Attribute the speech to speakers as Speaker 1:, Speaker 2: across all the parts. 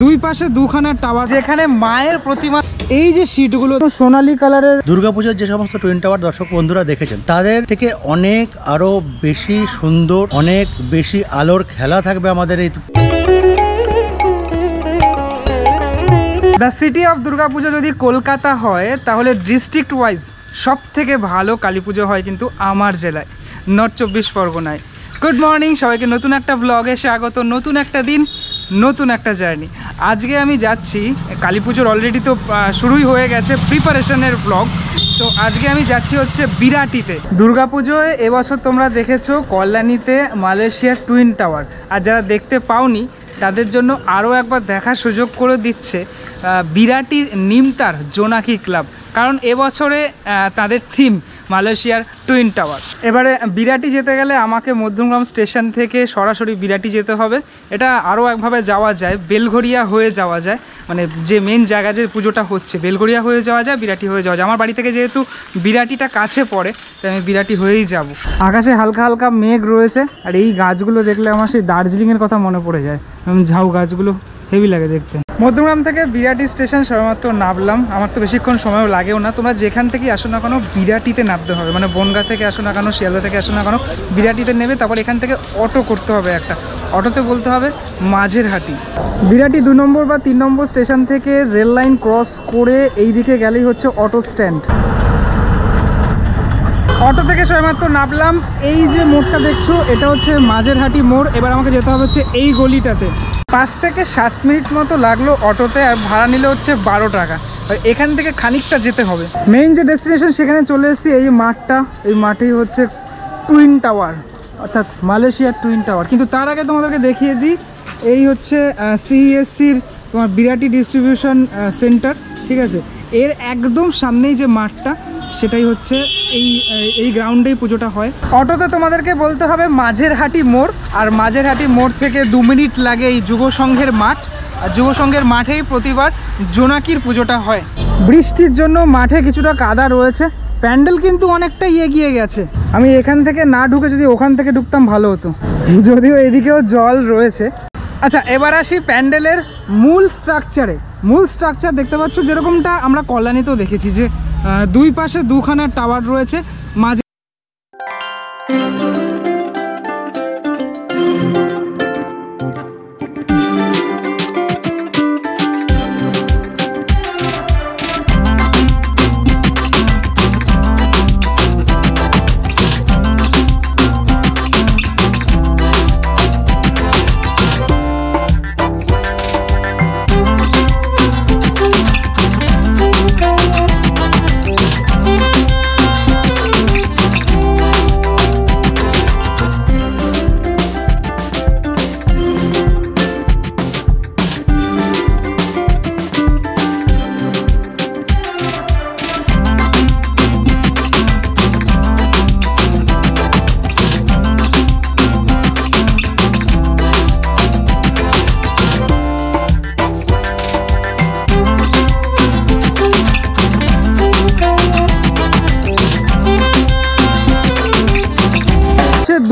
Speaker 1: দুই পাশে দুখানা টাওয়ার, যেখানে মায়ের প্রতিমা। এই যে সিটগুলো সোনালী কালারের,
Speaker 2: দুর্গাপূজার যে সমস্ত টুইন টাওয়ার দর্শক বন্ধুরা দেখেছেন, তাদের থেকে অনেক আরো বেশি সুন্দর, অনেক বেশি আলোর খেলা থাকবে আমাদের এই।
Speaker 1: দ্য সিটি অফ দুর্গাপূজা যদি কলকাতা হয়, তাহলে ডিস্ট্রিক্ট ওয়াইজ সব থেকে ভালো কালী পুজো হয় কিন্তু আমার জেলায়, নর্থ 24 পরগনায়। গুড মর্নিং সবাইকে, নতুন একটা ব্লগে স্বাগত, নতুন একটা দিন, নতুন একটা জার্নি। আজকে আমি যাচ্ছি, কালী পুজোর অলরেডি তো শুরুই হয়ে গেছে প্রিপারেশনের ব্লগ। তো আজকে আমি যাচ্ছি হচ্ছে বিরাটিতে। দুর্গাপুজোয় এবছর তোমরা দেখেছো কল্যাণীতে মালয়েশিয়ার টুইন টাওয়ার, আর যারা দেখতে পাওনি তাদের জন্য আরও একবার দেখার সুযোগ করে দিচ্ছে বিরাটির নিমতার জোনাকি ক্লাব, কারণ এবছরে তাদের থিম মালয়েশিয়ার টুইন টাওয়ার। এবারে বিরাটি যেতে গেলে আমাকে মধ্যমগ্রাম স্টেশন থেকে সরাসরি বিরাটি যেতে হবে। এটা আরও একভাবে যাওয়া যায়, বেলঘরিয়া হয়ে যাওয়া যায়, মানে যে মেন জায়গা যে পুজোটা হচ্ছে বেলঘরিয়া হয়ে যাওয়া যায়, বিরাটি হয়ে যাওয়া যায়। আমার বাড়ি থেকে যেহেতু বিরাটিটা কাছে পড়ে, তাই আমি বিরাটি হয়েই যাব। আকাশে হালকা হালকা মেঘ রয়েছে, আর এই গাছগুলো দেখলে আমার সেই দার্জিলিংয়ের কথা মনে পড়ে যায়। ঝাউ গাছগুলো হেভি লাগে দেখতে। মধ্যমগ্রাম থেকে বিরাটি স্টেশন সবেমাত্র নামলাম, আমার তো বেশিক্ষণ সময়ও লাগেও না। তোমরা যেখান থেকেই আসো না কেন বিরাটিতে নামতে হবে, মানে বনগাঁ থেকে আসো না কেন, শিয়ালদা থেকে আসো না কেন, বিরাটিতে নেবে। তারপর এখান থেকে অটো করতে হবে একটা, অটোতে বলতে হবে মাঝেরহাটি। বিরাটি 2 নম্বর বা 3 নম্বর স্টেশন থেকে রেল লাইন ক্রস করে এই দিকে গেলেই হচ্ছে অটো স্ট্যান্ড। অটো থেকে সবেমাত্র নামলাম। এই যে মোড়টা দেখছো, এটা হচ্ছে মাঝেরহাটি মোড়। এবার আমাকে যেতে হবে হচ্ছে এই গলিটাতে। 5 থেকে 7 মিনিট মতো লাগলো অটোতে, আর ভাড়া নিলে হচ্ছে 12 টাকা। আর এখান থেকে খানিকটা যেতে হবে মেইন যে ডেস্টিনেশন, সেখানে চলে এসেছি। এই মাঠটা, এই মাঠেই হচ্ছে টুইন টাওয়ার, অর্থাৎ মালয়েশিয়ার টুইন টাওয়ার। কিন্তু তার আগে তোমাদেরকে দেখিয়ে দিই, এই হচ্ছে সিইএসসির তোমার বিরাটি ডিস্ট্রিবিউশন সেন্টার, ঠিক আছে। এর একদম সামনেই যে মাঠটা, সেটাই হচ্ছে এই গ্রাউন্ডেই পুজোটা হয়। অটোতে তোমাদেরকে বলতে হবে মাঝেরহাটি মোড়, আর মাঝেরহাটি মোড় থেকে 2 মিনিট লাগে এই যুব সংঘের মাঠ। আর যুব সংঘের মাঠেই প্রতিবার জোনাকির পুজোটা হয়। বৃষ্টির জন্য মাঠে কিছুটা কাদা রয়েছে, প্যান্ডেল কিন্তু অনেকটাই এগিয়ে গেছে। আমি এখান থেকে না ঢুকে যদি ওখান থেকে ঢুকতাম ভালো হতো, যদিও এদিকেও জল রয়েছে। আচ্ছা, এবার আসি প্যান্ডেলের মূল স্ট্রাকচারে। মূল স্ট্রাকচার দেখতে পাচ্ছ যেরকমটা আমরা কল্যাণীতেও দেখেছি, যে দুই পাশে দুখানা টাওয়ার রয়েছে, মাঝে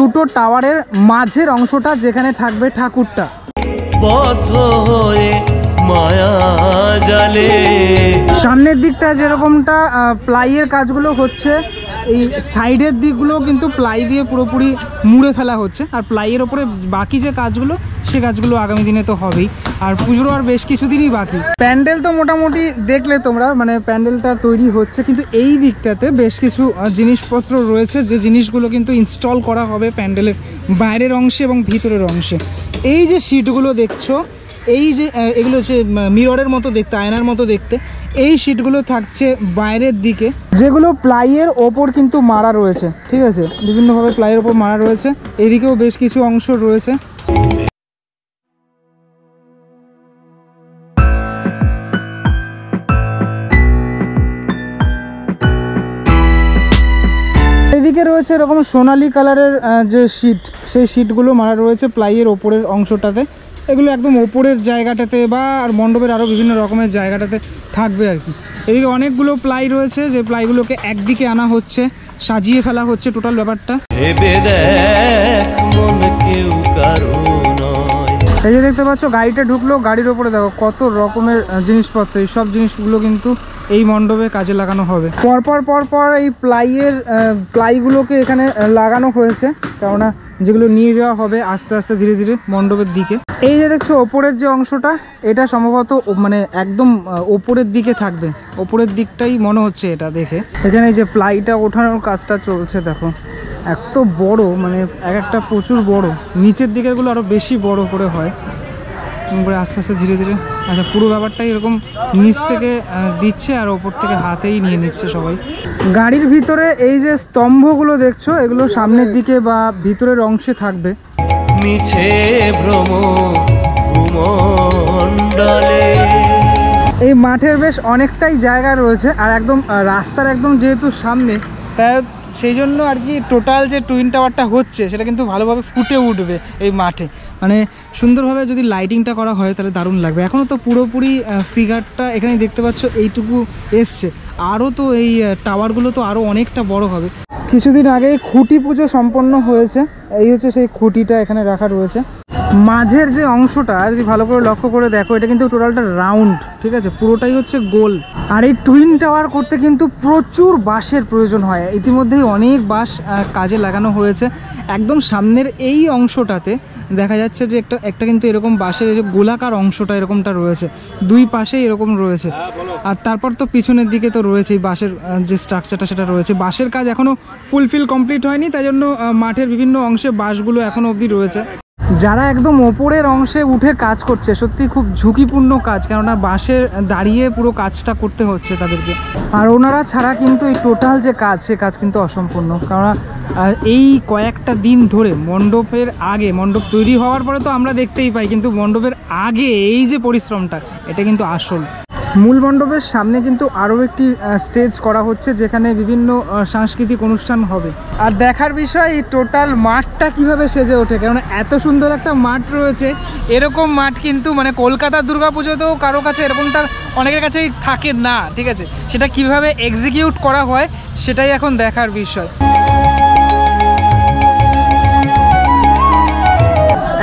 Speaker 1: দুটো টাওয়ারের মাঝের অংশটা, যেখানে থাকবে ঠাকুরটা। বদ্ধ হয়ে মায়া জালে সামনের দিকটা যেরকমটা প্লাইয়ের কাজগুলো হচ্ছে, এই সাইডের দিকগুলো কিন্তু প্লাই দিয়ে পুরোপুরি মুড়ে ফেলা হচ্ছে। আর প্লাইয়ের ওপরে বাকি যে কাজগুলো, সে কাজগুলো আগামী দিনে তো হবেই। আর পুজোরও আর বেশ কিছুদিনই বাকি। প্যান্ডেল তো মোটামুটি দেখলে তোমরা, মানে প্যান্ডেলটা তৈরি হচ্ছে, কিন্তু এই দিকটাতে বেশ কিছু জিনিসপত্র রয়েছে, যে জিনিসগুলো কিন্তু ইনস্টল করা হবে প্যান্ডেলের বাইরের অংশে এবং ভিতরের অংশে। এই যে সিটগুলো দেখছো, এই যে এগুলো হচ্ছে মিররের মতো দেখতে, আয়নার মতো দেখতে, এই সিটগুলো থাকছে বাইরের দিকে, যেগুলো প্লাইয়ের ওপর কিন্তু মারা রয়েছে, ঠিক আছে, বিভিন্নভাবে প্লাইয়ের ওপর মারা রয়েছে। এদিকেও বেশ কিছু অংশ রয়েছে। এদিকে রয়েছে এরকম সোনালী কালারের যে শিট, সেই শিটগুলো মারা রয়েছে প্লাইয়ের ওপরের অংশটাতে। এগুলো একদম ওপরের জায়গাটাতে বা আর মণ্ডপের আরও বিভিন্ন রকমের জায়গাটাতে থাকবে আর কি। এদিকে অনেকগুলো প্লাই রয়েছে, যে প্লাইগুলোকে একদিকে আনা হচ্ছে, সাজিয়ে ফেলা হচ্ছে টোটাল ব্যাপারটা। এই যে দেখতে পাচ্ছ গাড়িটা ঢুকলো, গাড়ির ওপরে দেখো কত রকমের জিনিসপত্র, এই সব জিনিসগুলো কিন্তু এই মণ্ডপে কাজে লাগানো হবে। পরপর এই প্লাইগুলোকে এখানে লাগানো হয়েছে, কেননা যেগুলো নিয়ে যাওয়া হবে আস্তে আস্তে ধীরে ধীরে মণ্ডপের দিকে। এই যে দেখছো ওপরের যে অংশটা, এটা সম্ভবত মানে একদম ওপরের দিকে থাকবে, ওপরের দিকটাই মনে হচ্ছে এটা দেখে। এখানে এই যে প্লাইটা ওঠানোর কাজটা চলছে, দেখো এত বড়, মানে এক একটা প্রচুর বড়, নিচের দিকেরগুলো আরও বেশি বড় করে হয়, করে আস্তে আস্তে ধীরে ধীরে। আচ্ছা, পুরো ব্যাপারটাই এরকম নিচ থেকে দিচ্ছে আর ওপর থেকে হাতেই নিয়ে নিচ্ছে সবাই। গাড়ির ভিতরে এই যে স্তম্ভগুলো দেখছো, এগুলো সামনের দিকে বা ভিতরের অংশে থাকবে। মিছে ভ্রম ভূমণ্ডলে এই মাঠের বেশ অনেকটাই জায়গা রয়েছে, আর একদম রাস্তার একদম যেহেতু সামনে, তাই সেই জন্য আর কি টোটাল যে টুইন টাওয়ারটা হচ্ছে সেটা কিন্তু ভালোভাবে ফুটে উঠবে এই মাঠে, মানে সুন্দরভাবে যদি লাইটিংটা করা হয় তাহলে দারুণ লাগবে। এখনও তো পুরোপুরি ফিগারটা এখানে দেখতে পাচ্ছ এইটুকু এসছে, আরও তো এই টাওয়ারগুলো তো আরও অনেকটা বড় হবে। কিছুদিন আগে খুঁটি পুজো সম্পন্ন হয়েছে, এই হচ্ছে সেই খুঁটিটা এখানে রাখা রয়েছে। মাঝের যে অংশটা যদি ভালো করে লক্ষ্য করে দেখো, এটা কিন্তু টোটালটা রাউন্ড, ঠিক আছে, পুরোটাই হচ্ছে গোল। আর এই টুইন টাওয়ার করতে কিন্তু প্রচুর বাঁশের প্রয়োজন হয়, ইতিমধ্যেই অনেক বাঁশ কাজে লাগানো হয়েছে। একদম সামনের এই অংশটাতে দেখা যাচ্ছে যে একটা কিন্তু এরকম বাঁশের এই যে গোলাকার অংশটা এরকমটা রয়েছে, দুই পাশেই এরকম রয়েছে। আর তারপর তো পিছনের দিকে তো রয়েছে এই বাঁশের যে স্ট্রাকচারটা সেটা রয়েছে। বাঁশের কাজ এখনও ফুলফিল কমপ্লিট হয়নি, তাই জন্য মাঠের বিভিন্ন অংশে বাঁশগুলো এখনও অবধি রয়েছে। যারা একদম ওপরের অংশে উঠে কাজ করছে, সত্যি খুব ঝুঁকিপূর্ণ কাজ, কেননা বাঁশে দাঁড়িয়ে পুরো কাজটা করতে হচ্ছে তাদেরকে। আর ওনারা ছাড়া কিন্তু এই টোটাল যে কাজ, সে কাজ কিন্তু অসম্পূর্ণ, কেননা এই কয়েকটা দিন ধরে মণ্ডপের আগে, মণ্ডপ তৈরি হওয়ার পরে তো আমরা দেখতেই পাই, কিন্তু মণ্ডপের আগে এই যে পরিশ্রমটা, এটা কিন্তু আসল। মূল মণ্ডপের সামনে কিন্তু আরও একটি স্টেজ করা হচ্ছে, যেখানে বিভিন্ন সাংস্কৃতিক অনুষ্ঠান হবে। আর দেখার বিষয় এই টোটাল মাঠটা কিভাবে সেজে ওঠে, কারণ এত সুন্দর একটা মাঠ রয়েছে। এরকম মাঠ কিন্তু মানে কলকাতার দুর্গাপুজোতেও কারো কাছে এরকমটা অনেকের কাছেই থাকে না, ঠিক আছে, সেটা কিভাবে এক্সিকিউট করা হয় সেটাই এখন দেখার বিষয়।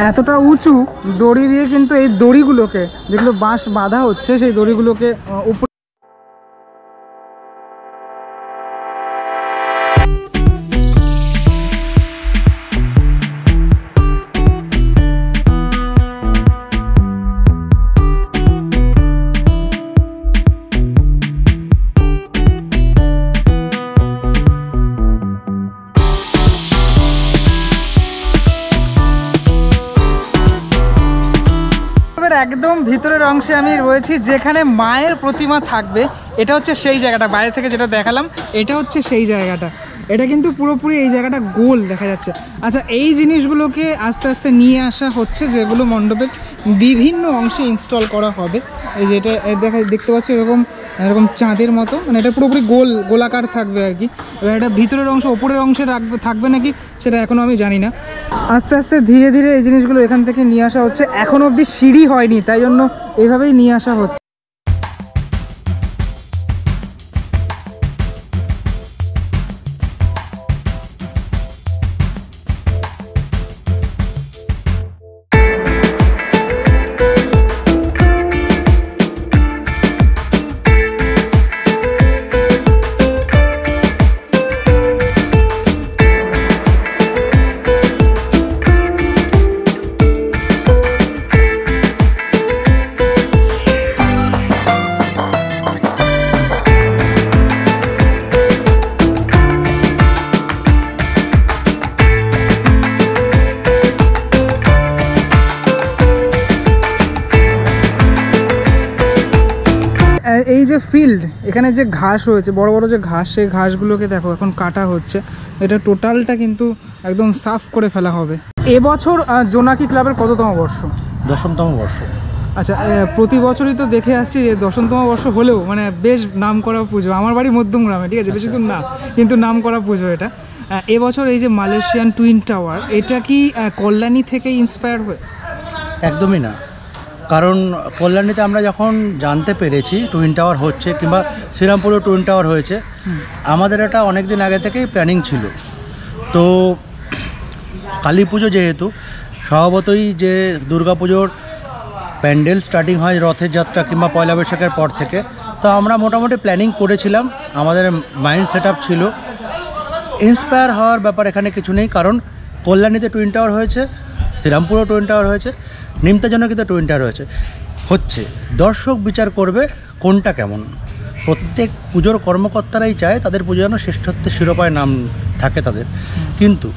Speaker 1: এতটা উঁচু দড়ি দিয়ে কিন্তু এই দড়িগুলোকে, যেগুলো বাঁশ বাঁধা হচ্ছে, সেই দড়িগুলোকে উপরে একদম ভিতরের অংশে আমি রয়েছি, যেখানে মায়ের প্রতিমা থাকবে। এটা হচ্ছে সেই জায়গাটা, বাইরে থেকে যেটা দেখালাম এটা হচ্ছে সেই জায়গাটা। এটা কিন্তু পুরোপুরি এই জায়গাটা গোল দেখা যাচ্ছে। আচ্ছা, এই জিনিসগুলোকে আস্তে আস্তে নিয়ে আসা হচ্ছে, যেগুলো মণ্ডপের বিভিন্ন অংশে ইনস্টল করা হবে। এই যে এটা দেখতে পাচ্ছ এরকম চাঁদের মতো, মানে এটা পুরোপুরি গোলাকার থাকবে আর কি। এবার এটা ভিতরের অংশ ওপরের অংশে থাকবে নাকি সেটা এখনও আমি জানি না। আস্তে আস্তে ধীরে ধীরে এই জিনিসগুলো এখান থেকে নিয়ে আসা হচ্ছে। এখনও অবধি সিঁড়ি হয়নি, তাই জন্য এইভাবেই নিয়ে আসা হচ্ছে। এই যে ফিল্ড, এখানে যে ঘাস রয়েছে, বড় বড় যে ঘাস, সেই ঘাসগুলোকে দেখো এখন কাটা হচ্ছে। এটা টোটালটা কিন্তু একদম সাফ করে ফেলা হবে। এবছর জোনাকি ক্লাবের কততম বর্ষ?
Speaker 2: 10তম বর্ষ।
Speaker 1: আচ্ছা, প্রতি বছরই তো দেখে আসছি 10তম বর্ষ হলেও মানে বেশ নাম করা পুজো। আমার বাড়ি মধ্যমগ্রামে, ঠিক আছে, বেশি দূর না, কিন্তু নাম করা পুজো এটা। এবছর এই যে মালয়েশিয়ান টুইন টাওয়ার, এটা কি কল্যাণী থেকে ইন্সপায়ার হয়ে?
Speaker 2: একদমই না, কারণ কল্যাণীতে আমরা যখন জানতে পেরেছি টুইন টাওয়ার হচ্ছে, কিংবা শ্রীরামপুরেও টুইন টাওয়ার হয়েছে, আমাদের এটা অনেক দিন আগে থেকেই প্ল্যানিং ছিল। তো কালী পুজো যেহেতু, স্বভাবতই যে দুর্গাপুজোর প্যান্ডেল স্টার্টিং হয় রথের যাত্রা কিংবা পয়লা বৈশাখের পর থেকে। তো আমরা মোটামুটি প্ল্যানিং করেছিলাম, আমাদের মাইন্ড সেট আপ ছিল। ইন্সপায়ার হওয়ার ব্যাপার এখানে কিছু নেই, কারণ কল্যাণীতে টুইন টাওয়ার হয়েছে, শ্রীরামপুরেও টুইন টাওয়ার হয়েছে, নিমতাজনকিতে টুইন টাওয়ার হচ্ছে। দর্শক বিচার করবে কোনটা কেমন। প্রত্যেক পুজোর কর্মকর্তারাই চায় তাদের পুজো যেন শ্রেষ্ঠত্বের শিরোপায় নাম থাকে তাদের, কিন্তু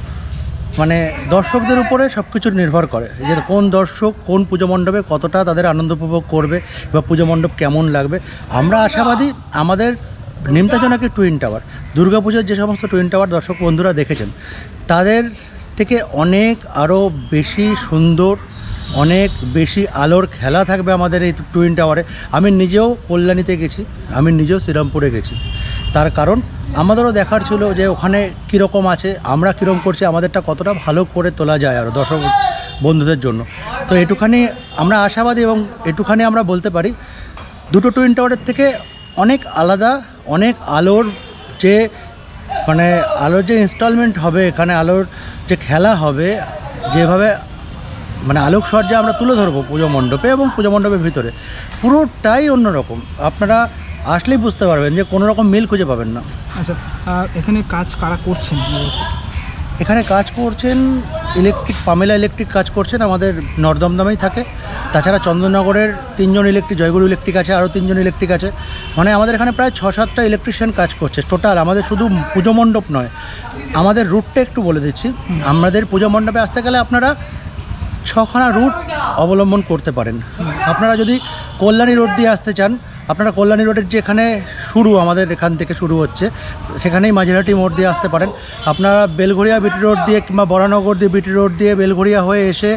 Speaker 2: মানে দর্শকদের উপরে সব কিছু নির্ভর করে যে কোন দর্শক কোন পুজো মণ্ডপে কতটা তাদের আনন্দ উপভোগ করবে বা পুজো মণ্ডপ কেমন লাগবে। আমরা আশাবাদী আমাদের নিমতাজনকি টুইন টাওয়ার, দুর্গাপুজোর যে সমস্ত টুইন টাওয়ার দর্শক বন্ধুরা দেখেছেন তাদের থেকে অনেক আরও বেশি সুন্দর, অনেক বেশি আলোর খেলা থাকবে আমাদের এই টুইন টাওয়ারে। আমি নিজেও কল্যাণীতে গেছি, আমি নিজেও শ্রীরামপুরে গেছি, তার কারণ আমাদেরও দেখার ছিল যে ওখানে কীরকম আছে, আমরা কীরকম করছি, আমাদেরটা কতটা ভালো করে তোলা যায় আর দর্শক বন্ধুদের জন্য। তো এটুখানি আমরা আশাবাদী এবং এটুখানি আমরা বলতে পারি দুটো টুইন টাওয়ারের থেকে অনেক আলাদা, অনেক আলোর যে মানে আলোর যে ইনস্টলমেন্ট হবে এখানে, আলোর যে খেলা হবে, যেভাবে মানে আলোকসজ্জা আমরা তুলে ধরবো পুজো মণ্ডপে এবং পুজো মণ্ডপের ভিতরে, পুরোটাই অন্যরকম। আপনারা আসলেই বুঝতে পারবেন যে কোনো রকম মিল খুঁজে পাবেন না।
Speaker 1: আচ্ছা, এখানে কাজ কারা করছেন?
Speaker 2: এখানে কাজ করছেন ইলেকট্রিক, পামেলা ইলেকট্রিক কাজ করছেন, আমাদের নর্দমদামেই থাকে। তাছাড়া চন্দননগরের 3 জন ইলেকট্রিক, জয়গুরু ইলেকট্রিক আছে, আরও 3 জন ইলেকট্রিক আছে। মানে আমাদের এখানে প্রায় 6-7টা ইলেকট্রিশিয়ান কাজ করছে টোটাল। আমাদের শুধু পুজো মণ্ডপ নয়, আমাদের রুটটা একটু বলে দিচ্ছি। আমাদের পুজো মণ্ডপে আসতে গেলে আপনারা 6খানা রুট অবলম্বন করতে পারেন। আপনারা যদি কল্যাণী রোড দিয়ে আসতে চান, আপনারা কল্যাণী রোডের যেখানে শুরু, আমাদের এখান থেকে শুরু হচ্ছে, সেখানেই মাঝেরহাটি মোড় দিয়ে আসতে পারেন। আপনারা বেলঘড়িয়া বিটি রোড দিয়ে কিংবা বরানগর দিয়ে বিটি রোড দিয়ে বেলঘড়িয়া হয়ে এসে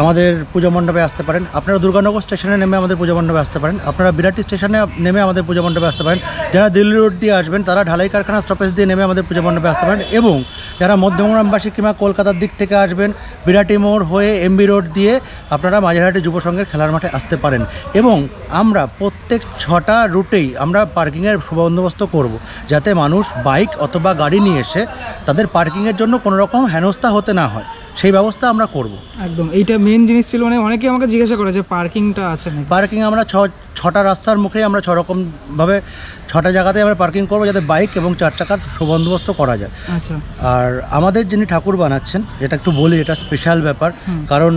Speaker 2: আমাদের পুজো মণ্ডপে আসতে পারেন। আপনারা দুর্গানগর স্টেশনে নেমে আমাদের পুজো মণ্ডপে আসতে পারেন। আপনারা বিরাটি স্টেশনে নেমে আমাদের পুজো মণ্ডপে আসতে পারেন। যারা দিল্লি রোড দিয়ে আসবেন তারা ঢালাই কারখানা স্টপেজ দিয়ে নেমে আমাদের পুজো মণ্ডপে আসতে পারেন। এবং যারা মধ্যমগ্রামবাসী কিংবা কলকাতার দিক থেকে আসবেন, বিরাটি মোড় হয়ে এমবি রোড দিয়ে আপনারা মাঝেরহাটি যুব সংঘের খেলার মাঠে আসতে পারেন। এবং আমরা প্রত্যেক 6টা রুটেই আমরা পার্কিংয়ের সুবন্দোবস্ত করব, যাতে মানুষ বাইক অথবা গাড়ি নিয়ে এসে তাদের পার্কিংয়ের জন্য কোনো রকম হেনস্থা হতে না হয়, সেই ব্যবস্থা আমরা করব।
Speaker 1: একদম, এইটা মেন জিনিস ছিল। মানে অনেকে আমাকে জিজ্ঞাসা করে যে পার্কিংটা আছে না।
Speaker 2: পার্কিং আমরা 6টা রাস্তার মুখে আমরা 6 রকমভাবে 6টা জায়গাতে আমরা পার্কিং করবো, যাতে বাইক এবং 4 চাকার সুবন্দোবস্ত করা যায়।
Speaker 1: আচ্ছা, আর
Speaker 2: আমাদের যিনি ঠাকুর বানাচ্ছেন, এটা একটু বলি, এটা স্পেশাল ব্যাপার। কারণ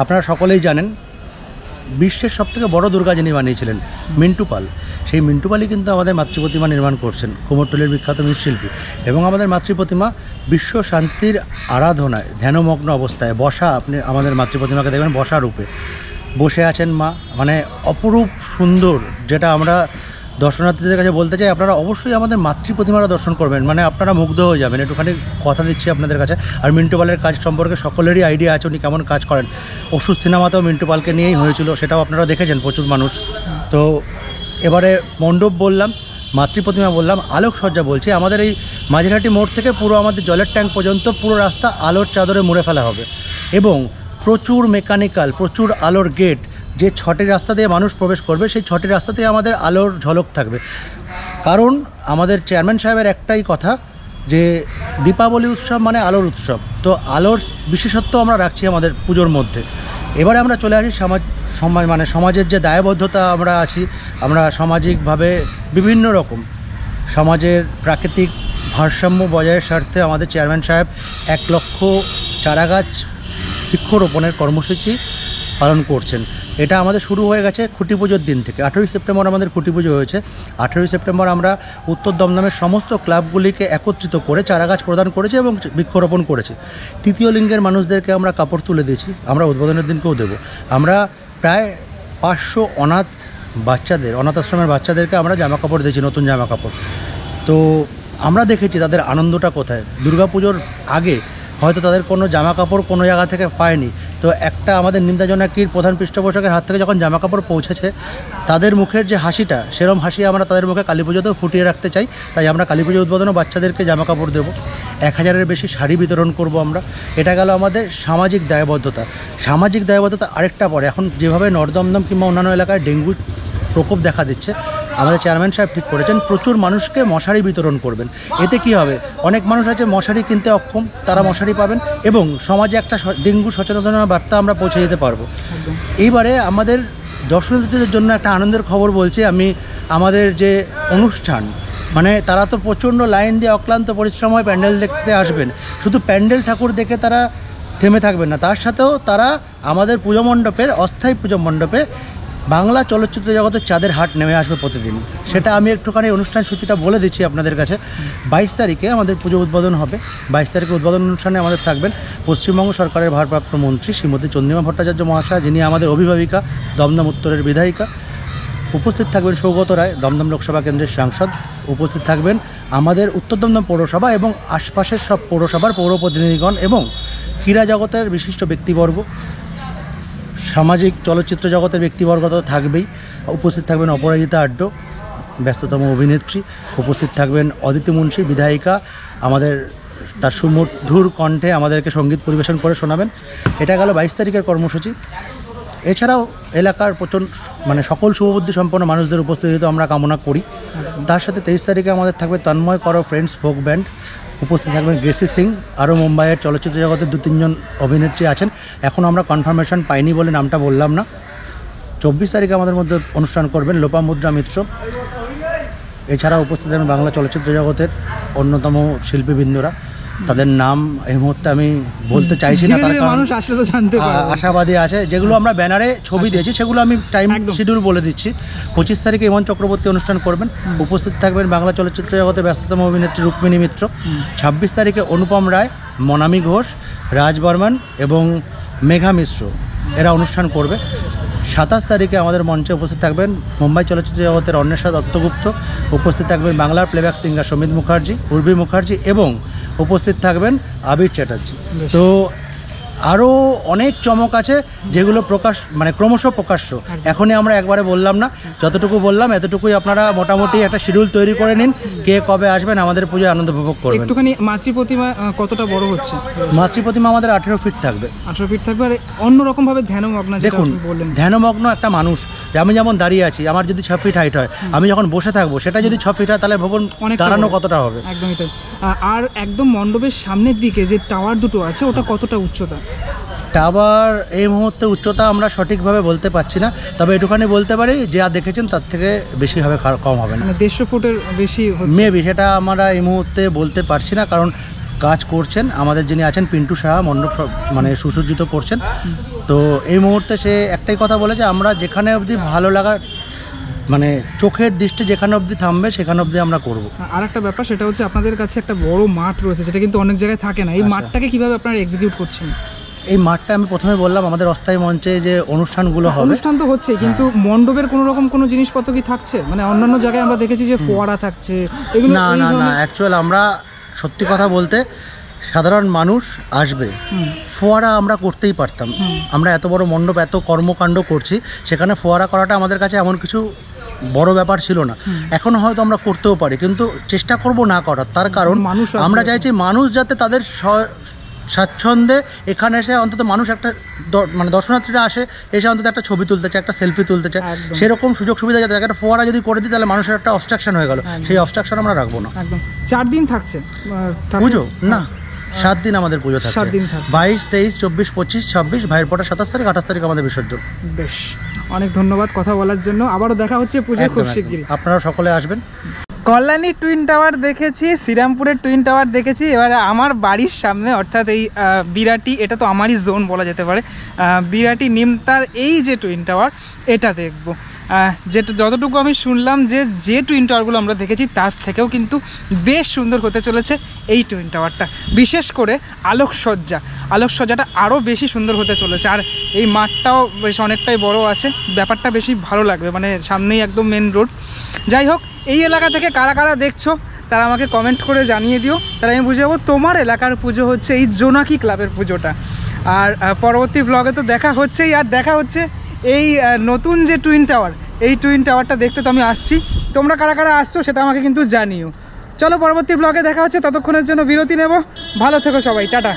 Speaker 2: আপনারা সকলেই জানেন বিশ্বের সবথেকে বড় দুর্গা যিনি বানিয়েছিলেন মিন্টু পাল, সেই মিন্টু পালই কিন্তু আমাদের মাতৃপ্রতিমা নির্মাণ করছেন, কুমোরটুলির বিখ্যাত মৃৎশিল্পী। এবং আমাদের মাতৃপ্রতিমা বিশ্ব শান্তির আরাধনায় ধ্যানমগ্ন অবস্থায় বসা, আপনি আমাদের মাতৃপ্রতিমাকে দেখবেন বসা রূপে বসে আছেন মা, মানে অপরূপ সুন্দর। যেটা আমরা দর্শনার্থীদের কাছে বলতে চাই, আপনারা অবশ্যই আমাদের মাতৃপ্রতিমারা দর্শন করবেন, মানে আপনারা মুগ্ধ হয়ে যাবেন। একটুখানি কথা দিচ্ছি আপনাদের কাছে। আর মিন্টু পালের কাজ সম্পর্কে সকলেরই আইডিয়া আছে, উনি কেমন কাজ করেন। ওষুধ সিনেমাতেও মিন্টু পালকে নিয়েই হয়েছিল, সেটাও আপনারা দেখেছেন প্রচুর মানুষ। তো এবারে মণ্ডপ বললাম, মাতৃপ্রতিমা বললাম, আলোকসজ্জা বলছি। আমাদের এই মাঝেরহাটি মোড় থেকে পুরো আমাদের জলের ট্যাঙ্ক পর্যন্ত পুরো রাস্তা আলোর চাদরে মুড়ে ফেলা হবে। এবং প্রচুর মেকানিক্যাল, প্রচুর আলোর গেট, যে 6টি রাস্তা দিয়ে মানুষ প্রবেশ করবে সেই 6টি রাস্তাতেই আমাদের আলোর ঝলক থাকবে। কারণ আমাদের চেয়ারম্যান সাহেবের একটাই কথা যে দীপাবলি উৎসব মানে আলোর উৎসব। তো আলোর বিশেষত্ব আমরা রাখছি আমাদের পুজোর মধ্যে। এবারে আমরা চলে আসি সমাজের যে দায়বদ্ধতা আমরা আছি, আমরা সামাজিকভাবে বিভিন্ন রকম সমাজের প্রাকৃতিক ভারসাম্য বজায়ের স্বার্থে আমাদের চেয়ারম্যান সাহেব 1 লক্ষ চারা গাছ বৃক্ষরোপণের কর্মসূচি পালন করছেন। এটা আমাদের শুরু হয়ে গেছে খুঁটি পুজোর দিন থেকে। 18ই সেপ্টেম্বর আমাদের খুঁটি পুজো হয়েছে। 18ই সেপ্টেম্বর আমরা উত্তর দমদমের সমস্ত ক্লাবগুলিকে একত্রিত করে চারা গাছ প্রদান করেছি এবং বৃক্ষরোপণ করেছি। তৃতীয় লিঙ্গের মানুষদেরকে আমরা কাপড় তুলে দিয়েছি, আমরা উদ্বোধনের দিনকেও দেবো। আমরা প্রায় 500 অনাথ আশ্রমের বাচ্চাদেরকে আমরা জামা কাপড় দিয়েছি, নতুন জামা কাপড়। তো আমরা দেখেছি তাদের আনন্দটা কোথায়। দুর্গাপুজোর আগে হয়তো তাদের কোনো জামা কাপড় কোনো জায়গা থেকে পায়নি, তো একটা আমাদের নিমতাজনকির প্রধান পৃষ্ঠপোষকের হাত থেকে যখন জামা কাপড় পৌঁছেছে, তাদের মুখের যে হাসিটা, সেরকম হাসি আমরা তাদের মুখে কালী পুজোতেও ফুটিয়ে রাখতে চাই। তাই আমরা কালী পুজো উদ্বোধনও বাচ্চাদেরকে জামা কাপড় দেবো। 1000-এর বেশি শাড়ি বিতরণ করব আমরা। এটা গেল আমাদের সামাজিক দায়বদ্ধতা। সামাজিক দায়বদ্ধতা আরেকটা পরে, এখন যেভাবে নর্দমদম কিংবা অন্যান্য এলাকায় ডেঙ্গু প্রকোপ দেখা দিচ্ছে, আমাদের চেয়ারম্যান সাহেব ঠিক করেছেন প্রচুর মানুষকে মশারি বিতরণ করবেন। এতে কি হবে, অনেক মানুষ আছে মশারি কিনতে অক্ষম, তারা মশারি পাবেন এবং সমাজে একটা ডেঙ্গু সচেতনতার বার্তা আমরা পৌঁছে দিতে পারবো। এইবারে আমাদের দর্শনার্থীদের জন্য একটা আনন্দের খবর বলছি আমি, আমাদের যে অনুষ্ঠান মানে তারা তো প্রচণ্ড লাইন দিয়ে অক্লান্ত পরিশ্রম হয় প্যান্ডেল দেখতে আসবেন, শুধু প্যান্ডেল ঠাকুর দেখে তারা থেমে থাকবেন না, তার সাথেও তারা আমাদের পুজো মণ্ডপের অস্থায়ী পুজো মণ্ডপে বাংলা চলচ্চিত্র জগতের চাঁদের হাট নেমে আসবে প্রতিদিন। সেটা আমি একটুখানি অনুষ্ঠান সূচিটা বলে দিচ্ছি আপনাদের কাছে। 22 তারিখে আমাদের পুজো উদ্বোধন হবে। 22 তারিখে উদ্বোধন অনুষ্ঠানে আমাদের থাকবেন পশ্চিমবঙ্গ সরকারের ভারপ্রাপ্ত মন্ত্রী শ্রীমতী চন্দ্রিমা ভট্টাচার্য মহাশয়, যিনি আমাদের অভিভাবিকা, দমদম উত্তরের বিধায়িকা। উপস্থিত থাকবেন সৌগত রায়, দমদম লোকসভা কেন্দ্রের সাংসদ। উপস্থিত থাকবেন আমাদের উত্তর দমদম পৌরসভা এবং আশপাশের সব পৌরসভার পৌর প্রতিনিধিগণ এবং ক্রীড়া জগতের বিশিষ্ট ব্যক্তিবর্গ, সামাজিক চলচ্চিত্র জগতের ব্যক্তিবর্গ তো থাকবেই। উপস্থিত থাকবেন অপরাজিতা আড্ড, ব্যস্ততম অভিনেত্রী। উপস্থিত থাকবেন অদিতি মুন্সি, বিধায়িকা, আমাদের তার সুমধুর কণ্ঠে আমাদেরকে সঙ্গীত পরিবেশন করে শোনাবেন। এটা গেল 22 তারিখের কর্মসূচি। এছাড়াও এলাকার মানে সকল শুভবুদ্ধি সম্পন্ন মানুষদের উপস্থিতি তো আমরা কামনা করি। তার সাথে 23 তারিখে আমাদের থাকবে তন্ময় কর ফ্রেন্ডস ফোক ব্যান্ড। উপস্থিত থাকবেন গ্রেসি সিং, আরও মুম্বাইয়ের চলচ্চিত্র জগতের 2-3 জন অভিনেত্রী আছেন, এখন আমরা কনফার্মেশন পাইনি বলে নামটা বললাম না। 24 তারিখে আমাদের মধ্যে অনুষ্ঠান করবেন লোপামুদ্রা মিত্র। এছাড়া উপস্থিত থাকবেন বাংলা চলচ্চিত্র জগতের অন্যতম শিল্পীবৃন্দরা, তাদের নাম এই মুহূর্তে আমি বলতে চাইছি না, তার
Speaker 1: মানুষ আসলে তো জানতে পারবে,
Speaker 2: আশাবাদী আছে। যেগুলো আমরা ব্যানারে ছবি দিয়েছি সেগুলো আমি টাইম শিডিউল বলে দিচ্ছি। 25 তারিখে ইমন চক্রবর্তী অনুষ্ঠান করবেন। উপস্থিত থাকবেন বাংলা চলচ্চিত্র জগতের ব্যস্ততম অভিনেত্রী রুক্মিণী মিত্র। 26 তারিখে অনুপম রায়, মনামী ঘোষ, রাজ বর্মন এবং মেঘা মিশ্র এরা অনুষ্ঠান করবে। 27 তারিখে আমাদের মঞ্চে উপস্থিত থাকবেন মুম্বাই চলচ্চিত্র জগতের অন্বেষা দত্তগুপ্ত। উপস্থিত থাকবেন বাংলার প্লেব্যাক সিঙ্গার সমিত মুখার্জি, উর্বী মুখার্জি এবং উপস্থিত থাকবেন আবির চ্যাটার্জি। তো আরও অনেক চমক আছে যেগুলো মানে ক্রমশ প্রকাশ্য। এখনই আমরা একবারে বললাম না, যতটুকু বললাম এতটুকুই আপনারা মোটামুটি একটা শিডিউল তৈরি করে নিন, কে কবে আসবেন আমাদের পুজোয় আনন্দ উপভোগ করবেন।
Speaker 1: একটুখানি মাতৃ প্রতিমা কতটা বড় হচ্ছে?
Speaker 2: মাতৃ প্রতিমা আমাদের 18 ফিট থাকবে।
Speaker 1: 18 ফিট থাকবে। আর অন্যরকমভাবে ধ্যানমগ্ন,
Speaker 2: দেখুন ধ্যানমগ্ন একটা মানুষ, আমি যেমন দাঁড়িয়ে আছি, আমার যদি 6 ফিট হাইট হয়, আমি যখন বসে থাকবো সেটা যদি 6 ফিট হয় তাহলে ভবন দাঁড়ানো কতটা হবে।
Speaker 1: একদমই তাই। আর একদম মণ্ডপের সামনের দিকে যে টাওয়ার দুটো আছে ওটা কতটা উচ্চতা?
Speaker 2: টাওয়ার এই মুহূর্তে উচ্চতা আমরা সঠিকভাবে বলতে পারছি না, তবে এটুখানি বলতে পারি যা দেখেছেন তার থেকে বেশি হবে, কম হবে না।
Speaker 1: 150 ফুটের বেশি
Speaker 2: মেবি, সেটা আমরা এই মুহূর্তে বলতে পারছি না, কারণ কাজ করছেন আমাদের যিনি আছেন পিন্টু সাহা, মণ্ডপ মানে সুসজ্জিত করছেন। তো এই মুহূর্তে সে একটাই কথা বলেছে, আমরা যেখানে অবধি ভালো লাগা মানে চোখের দৃষ্টি যেখানে অবধি থামবে সেখানে অবধি আমরা করব।
Speaker 1: আর একটা ব্যাপার সেটা হচ্ছে আপনাদের কাছে একটা বড় মাঠ রয়েছে, যেটা কিন্তু অনেক জায়গায় থাকে না। এই মাঠটাকে কিভাবে আপনারা এক্সিকিউট করছেন?
Speaker 2: এই মাঠটা আমি প্রথমে বললাম আমাদের অস্থায়ী মঞ্চে যে অনুষ্ঠানগুলো হবে,
Speaker 1: অনুষ্ঠান তো হচ্ছে, কিন্তু মণ্ডপের কোনো রকম কোনো জিনিসপত্র কি থাকছে? মানে অন্যান্য জায়গায় আমরা দেখেছি যে ফোয়ারা থাকছে, এগুলো
Speaker 2: না না না, অ্যাকচুয়াল আমরা সত্যি কথা বলতে সাধারণ মানুষ আসবে, ফোয়ারা আমরা করতেই পারতাম। আমরা এত বড় মণ্ডপ, এত কর্মকাণ্ড করছি, সেখানে ফোয়ারা করাটা আমাদের কাছে এমন কিছু বড় ব্যাপার ছিল না। এখনো হয়তো আমরা করতেও পারি, কিন্তু চেষ্টা করব না করার। তার কারণ আমরা চাইছি মানুষ যাতে তাদের স্বাচ্ছন্দ্যে এখানে এসে অন্তত মানুষ একটা মানে দর্শনার্থীরা আসে, এসে অন্তত একটা ছবি তুলতে চায়, একটা সেলফি তুলতে চায়, সেরকম সুযোগ সুবিধা যাতে একটা ফোয়ারা যদি করে দিই তাহলে মানুষের একটা অবস্ট্রাকশন হয়ে গেল, সেই অবস্ট্রাকশন আমরা রাখবো না।
Speaker 1: একদম 4 দিন থাকছে
Speaker 2: পুজো? না, 7 দিন আমাদের পুজো থাকছে।
Speaker 1: 7 দিন থাকছে,
Speaker 2: 22, 23, 24, 25, 26, ভাইয়ের পরে 27 তারিখ, 28 তারিখ আমাদের বিসর্জন।
Speaker 1: বেশ, অনেক ধন্যবাদ কথা বলার জন্য। আবারও দেখা হচ্ছে পুজো খুব শিগগিরই।
Speaker 2: আপনারা সকলে আসবেন।
Speaker 1: কল্যাণী টুইন টাওয়ার দেখেছি, শ্রীরামপুরের টুইন টাওয়ার দেখেছি, এবারে আমার বাড়ির সামনে অর্থাৎ এই বিরাটি, এটা তো আমারই জোন বলা যেতে পারে, বিরাটি নিমতার এই যে টুইন টাওয়ার এটা দেখবো। যেটা যতটুকু আমি শুনলাম যে টুইন টাওয়ারগুলো আমরা দেখেছি তার থেকেও কিন্তু বেশ সুন্দর হতে চলেছে এই টুইন টাওয়ারটা। বিশেষ করে আলোকসজ্জাটা আরও বেশি সুন্দর হতে চলেছে। আর এই মাঠটাও বেশ অনেকটাই বড় আছে, ব্যাপারটা বেশি ভালো লাগবে, মানে সামনেই একদম মেন রোড। যাই হোক, এই এলাকা থেকে কারা কারা দেখছো তারা আমাকে কমেন্ট করে জানিয়ে দিও, তাহলে আমি বুঝে যাবো তোমার এলাকার পুজো হচ্ছে এই জোনাকি ক্লাবের পুজোটা। আর পরবর্তী ব্লগে তো দেখা হচ্ছেই, আর দেখা হচ্ছে এই নতুন যে টুইন টাওয়ার, এই টুইন টাওয়ারটা দেখতে তো আমি আসছি। তোমরা কারা কারা আসছো সেটা আমাকে কিন্তু জানিও। চলো পরবর্তী ব্লগে দেখা হচ্ছে, ততক্ষণের জন্য বিরতি নেব। ভালো থেকো সবাই, টাটা।